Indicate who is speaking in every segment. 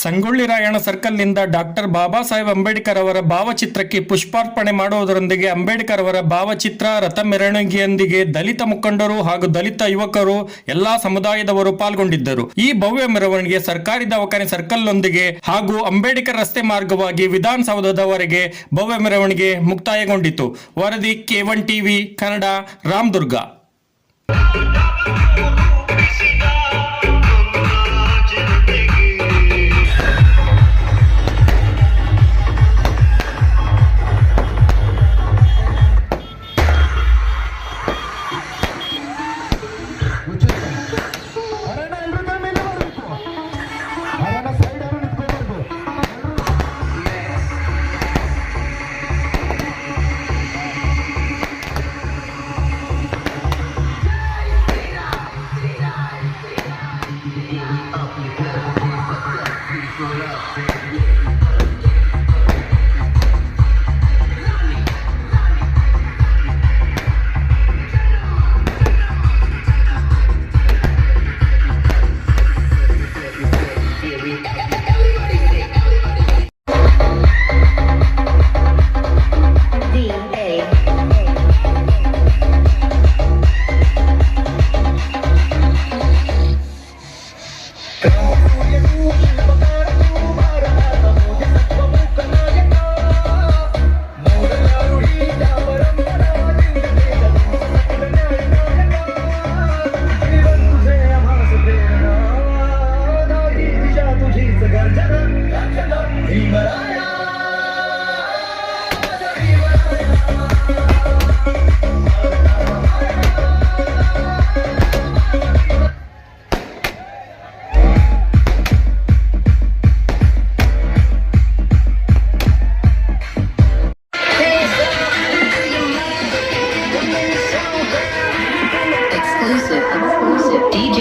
Speaker 1: Sangolli Rayanna ಸರ್ಕಲ್ನಿಂದ doctor Baba Saheb Ambedkar ಅವರ ಭಾವಚಿತ್ರಕ್ಕೆ ಪುಷ್ಪಾರ್ಪಣೆ ಮಾಡುವುದರೊಂದಿಗೆ ಅಂಬೇಡ್ಕರ್ ಅವರ ಭಾವಚಿತ್ರ ರಥ ಮೆರವಣಿಗೆಯೊಂದಿಗೆ ದಲಿತ ಮುಖಂಡರು ಹಾಗೂ ದಲಿತ ಯುವಕರು ಎಲ್ಲಾ ಸಮುದಾಯದವರು ಪಾಲ್ಗೊಂಡಿದ್ದರು. ಈ ಭವ್ಯ ಮೆರವಣಿಗೆ ಸರ್ಕಾರಿ ದವಾಖಾನೆ ಸರ್ಕಲ್ನೊಂದಿಗೆ ಹಾಗೂ ಅಂಬೇಡ್ಕರ್ ರಸ್ತೆ ಮಾರ್ಗವಾಗಿ ವಿಧಾನಸೌಧದವರೆಗೆ ಭವ್ಯ ಮೆರವಣಿಗೆ ಮುಕ್ತಾಯಗೊಂಡಿತು. ವರದಿ K1 TV Kannada, Ramdurg.
Speaker 2: Exclusive DJ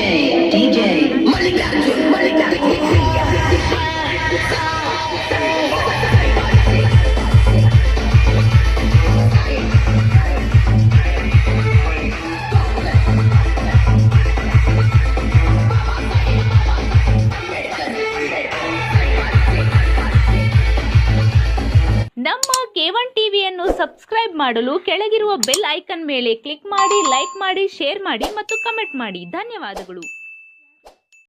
Speaker 3: ನಮ್ಮ K1 ಟಿವಿಯನ್ನು ಸಬ್ಸ್ಕ್ರೈಬ್ ಮಾಡಲು ಕೆಳಗಿರುವ ಬೆಲ್ ಐಕಾನ್ ಮೇಲೆ ಕ್ಲಿಕ್ ಮಾಡಿ, ಲೈಕ್ ಮಾಡಿ, ಶೇರ್ ಮಾಡಿ ಮತ್ತು ಕಮೆಂಟ್ ಮಾಡಿ. ಧನ್ಯವಾದಗಳು.